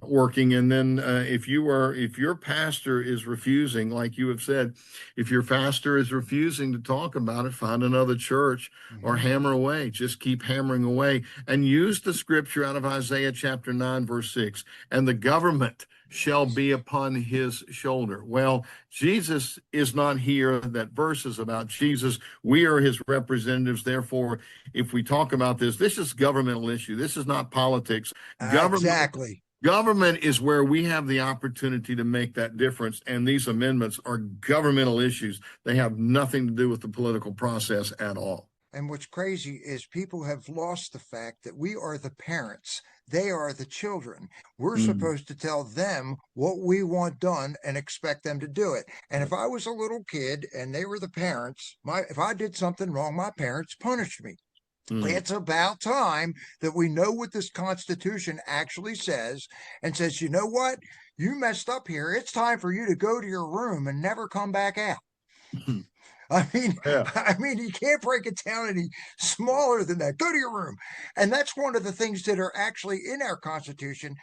working. And then if your pastor is refusing, like you have said, if your pastor is refusing to talk about it, find another church or hammer away. Just keep hammering away and use the scripture out of Isaiah chapter 9, verse 6. And the government shall be upon his shoulder. Well, Jesus is not here. That verse is about Jesus. We are his representatives. Therefore, if we talk about this is a governmental issue. This is not politics. Exactly. Government is where we have the opportunity to make that difference. And these amendments are governmental issues. They have nothing to do with the political process at all. And what's crazy is people have lost the fact that we are the parents. They are the children. We're supposed to tell them what we want done and expect them to do it. And if I was a little kid and they were the parents, if I did something wrong, my parents punished me. It's about time that we know what this Constitution actually says, and says, you know what? You messed up here. It's time for you to go to your room and never come back out. I mean, you can't break it down any smaller than that. Go to your room. And that's one of the things that are actually in our Constitution,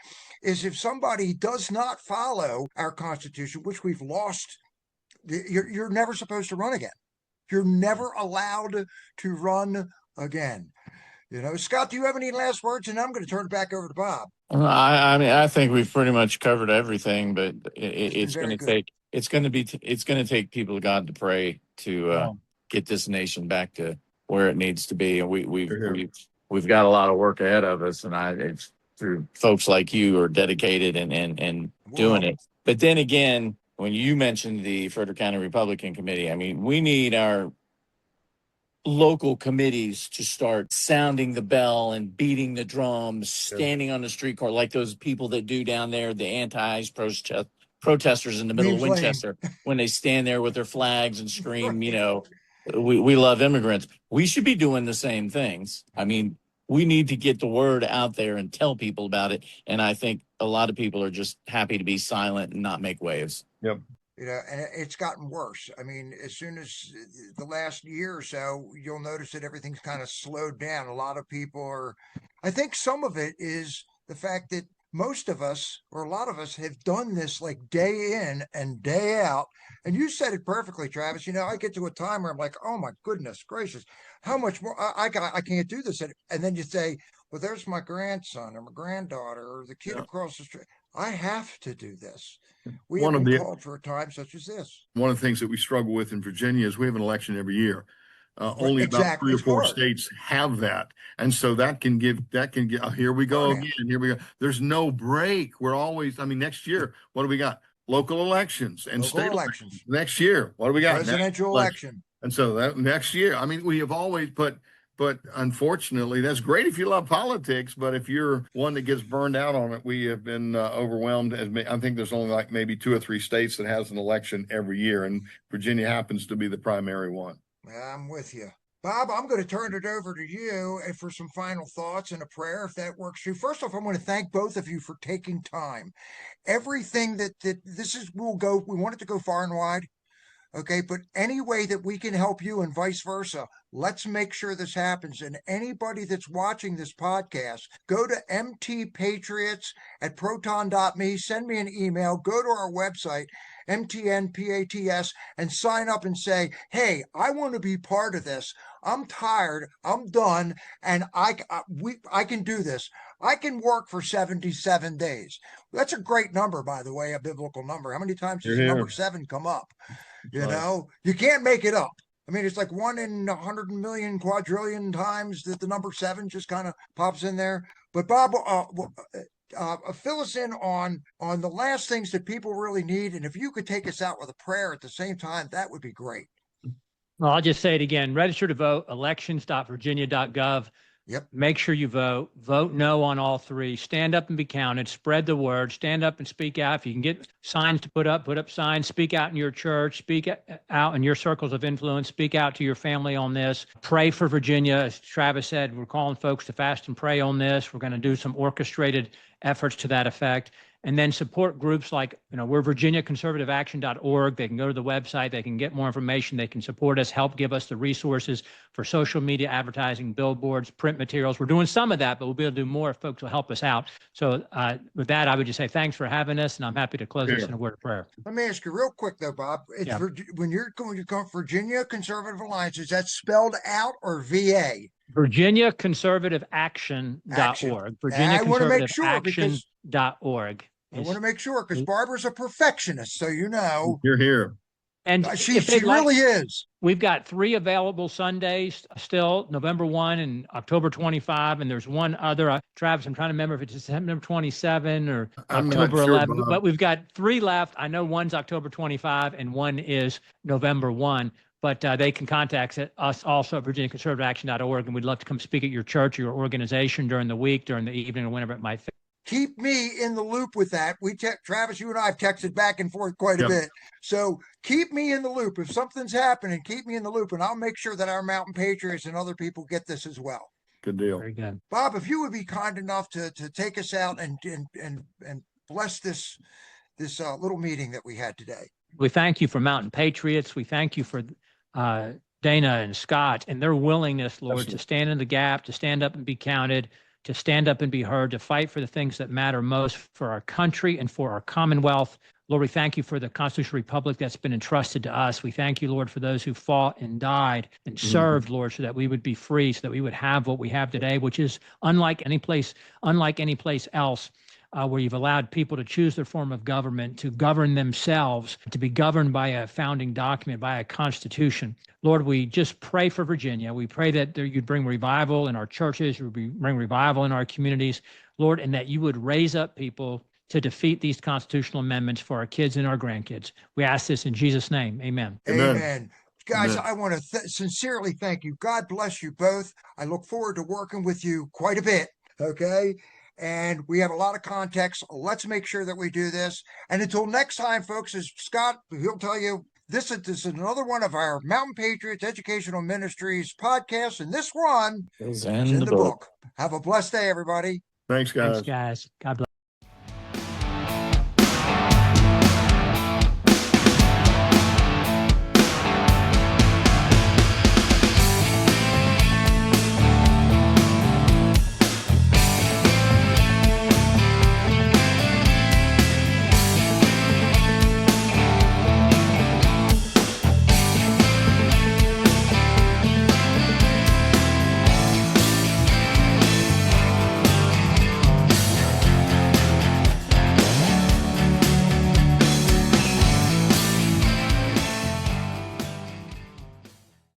is if somebody does not follow our Constitution, which we've lost, you're never supposed to run again. You're never allowed to run again. Scott, do you have any last words? And I'm going to turn it back over to Bob. I mean, I think we've pretty much covered everything, but It's been it's going very to good. take, it's going to take people of God to pray to get this nation back to where it needs to be. And we've got a lot of work ahead of us. And it's through folks like you who are dedicated and doing it. But then again, when you mentioned the Frederick County Republican Committee, I mean, we need our local committees to start sounding the bell and beating the drums, standing on the street corner like those people that do down there, the anti-ICE protesters in the middle of Winchester, when they stand there with their flags and scream, we love immigrants. We should be doing the same things. I mean, we need to get the word out there and tell people about it. And I think a lot of people are just happy to be silent and not make waves. Yep. And it's gotten worse. I mean, as soon as the last year or so, you'll notice that everything's kind of slowed down. A lot of people I think some of it is the fact that most of us, or a lot of us, have done this like day in and day out. And you said it perfectly, Travis. I get to a time where I'm like, oh my goodness gracious, how much more I can't do this. And then you say, well, there's my grandson or my granddaughter or the kid across the street. I have to do this. We have been called for a time such as this. One of the things that we struggle with in Virginia is we have an election every year. Only about 3 or 4 states have that. And so that can get, here we go again. Here we go. There's no break. We're always, next year, what do we got? Local elections and state elections. Next year, what do we got? Presidential election. And so that next year, we have always but unfortunately, that's great if you love politics. But if you're one that gets burned out on it, we have been overwhelmed. I think there's only like maybe 2 or 3 states that has an election every year. And Virginia happens to be the primary one. I'm with you. Bob, I'm going to turn it over to you for some final thoughts and a prayer, if that works for you. First off, I want to thank both of you for taking time. Everything that this is, we want it to go far and wide. Okay, but any way that we can help you and vice versa, let's make sure this happens. And anybody that's watching this podcast, go to mtpatriots@proton.me, send me an email, go to our website, MTNPATS, and sign up and say, hey, I want to be part of this. I'm tired, I'm done, and I can do this. I can work for 77 days. That's a great number, by the way, a biblical number. How many times does the number 7 come up? You can't make it up. It's like 1 in 100 million quadrillion times that the number 7 just kind of pops in there. But Bob, fill us in on the last things that people really need. And if you could take us out with a prayer at the same time, that would be great. Well, I'll just say it again. Register to vote, elections.virginia.gov. Yep. Make sure you vote. Vote no on all 3. Stand up and be counted. Spread the word. Stand up and speak out. If you can get signs to put up signs. Speak out in your church. Speak out in your circles of influence. Speak out to your family on this. Pray for Virginia. As Travis said, we're calling folks to fast and pray on this. We're going to do some orchestrated efforts to that effect. And then support groups like, we're virginiaconservativeaction.org. They can go to the website. They can get more information. They can support us, help give us the resources for social media advertising, billboards, print materials. We're doing some of that, but we'll be able to do more if folks will help us out. So with that, I would just say thanks for having us, and I'm happy to close this in a word of prayer. Let me ask you real quick, though, Bob. When you're going to come Virginia Conservative Alliance, is that spelled out or VA? VirginiaConservativeAction.org. VirginiaConservativeAction.org. I want to make sure because Barbara's a perfectionist, so You're here. And she really is. We've got 3 available Sundays still, November 1 and October 25. And there's one other, Travis, I'm trying to remember if it's September 27 or October 11. But we've got 3 left. I know one's October 25 and one is November 1. But they can contact us also at VirginiaConservativeAction.org. And we'd love to come speak at your church or your organization during the week, during the evening, or whenever it might fit. Keep me in the loop with that. Travis, you and I have texted back and forth quite a bit. So keep me in the loop. If something's happening, keep me in the loop, and I'll make sure that our Mountain Patriots and other people get this as well. Good deal. Very good. Bob, if you would be kind enough to take us out and bless this little meeting that we had today. We thank you for Mountain Patriots. We thank you for Dana and Scott and their willingness, Lord, to stand in the gap, to stand up and be counted, to stand up and be heard, to fight for the things that matter most for our country and for our Commonwealth. Lord, we thank you for the constitutional republic that's been entrusted to us. We thank you, Lord, for those who fought and died and served, Lord, so that we would be free, so that we would have what we have today, which is unlike any place else. Where you've allowed people to choose their form of government, to govern themselves, to be governed by a founding document, by a constitution. Lord, we just pray for Virginia. We pray that you'd bring revival in our churches, you'd bring revival in our communities, Lord, and that you would raise up people to defeat these constitutional amendments for our kids and our grandkids. We ask this in Jesus' name. Amen. Amen. Guys, Amen. I want to sincerely thank you. God bless you both. I look forward to working with you quite a bit. Okay. And we have a lot of context. Let's make sure that we do this. And until next time, folks, as Scott, he'll tell you, this is another one of our Mountain Patriots Educational Ministries podcasts. And this one Is is in the book. Have a blessed day, everybody. Thanks, guys. Thanks, guys. God bless.